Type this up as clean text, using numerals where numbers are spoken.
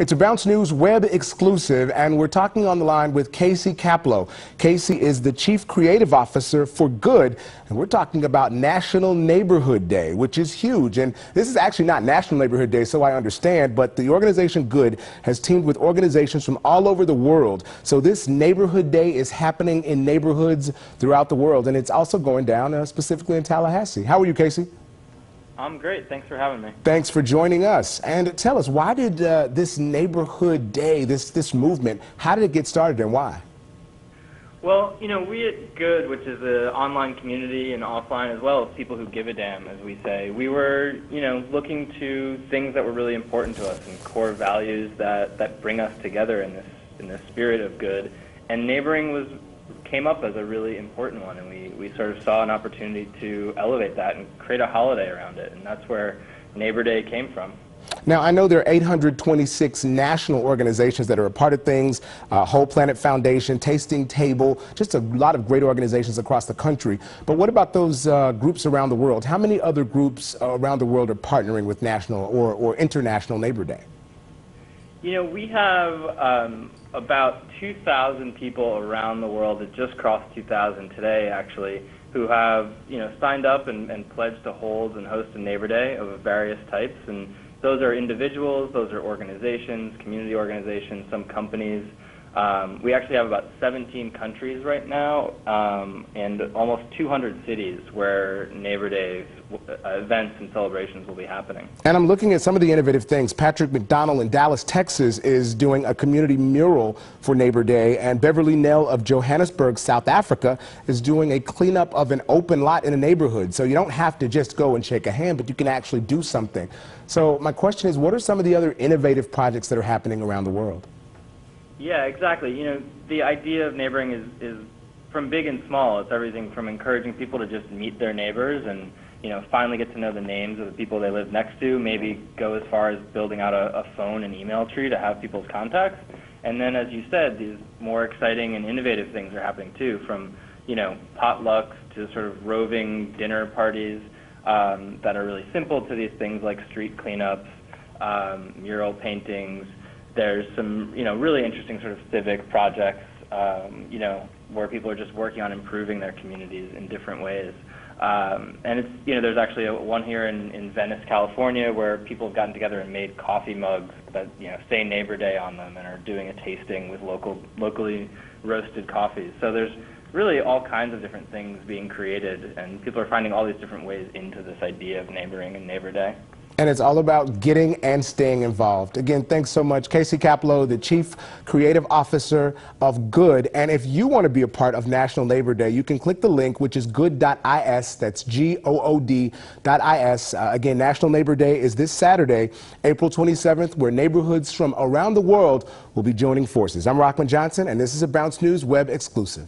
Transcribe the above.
It's a Bounce News web exclusive, and we're talking on the line with Casey Caplowe. Casey is the Chief Creative Officer for Good, and we're talking about National Neighborhood Day, which is huge. And this is actually not National Neighborhood Day, so I understand, but the organization Good has teamed with organizations from all over the world. So this Neighborhood Day is happening in neighborhoods throughout the world, and it's also going down specifically in Tallahassee. How are you, Casey? I'm great. Thanks for having me. Thanks for joining us. And tell us, why did this Neighborhood Day, this movement, how did it get started and why? Well, you know, we at Good, which is an online community and offline as well as people who give a damn, as we say, we were, you know, looking to things that were really important to us and core values that bring us together in this spirit of good. And neighboring came up as a really important one, and we sort of saw an opportunity to elevate that and create a holiday around it, and that's where Neighbor Day came from. Now, I know there are 826 national organizations that are a part of things, Whole Planet Foundation, Tasting Table, just a lot of great organizations across the country. But what about those groups around the world? How many other groups around the world are partnering with National or International Neighbor Day? You know, we have about 2,000 people around the world, that just crossed 2,000 today actually, who have, you know, signed up and pledged to hold and host a Neighbor Day of various types. And those are individuals, those are organizations, community organizations, some companies. We actually have about 17 countries right now and almost 200 cities where Neighbor Day events and celebrations will be happening. And I'm looking at some of the innovative things. Patrick McDonald in Dallas, Texas is doing a community mural for Neighbor Day, and Beverly Nell of Johannesburg, South Africa is doing a cleanup of an open lot in a neighborhood. So you don't have to just go and shake a hand, but you can actually do something. So my question is, what are some of the other innovative projects that are happening around the world? Yeah, exactly. You know, the idea of neighboring is from big and small. It's everything from encouraging people to just meet their neighbors and, you know, finally get to know the names of the people they live next to, maybe go as far as building out a phone and email tree to have people's contacts. And then, as you said, these more exciting and innovative things are happening too, from, you know, potlucks to sort of roving dinner parties that are really simple, to these things like street cleanups, mural paintings. There's some, you know, really interesting sort of civic projects, you know, where people are just working on improving their communities in different ways. And it's, you know, there's actually one here in Venice, California, where people have gotten together and made coffee mugs that, you know, say Neighbor Day on them and are doing a tasting with locally roasted coffees. So there's really all kinds of different things being created, and people are finding all these different ways into this idea of neighboring and Neighbor Day. And it's all about getting and staying involved. Again, thanks so much. Casey Caplowe, the Chief Creative Officer of Good. And if you want to be a part of National Neighbor Day, you can click the link, which is good.is. That's GOOD.is. Again, National Neighbor Day is this Saturday, April 27th, where neighborhoods from around the world will be joining forces. I'm Rockman Johnson, and this is a Bounce News web exclusive.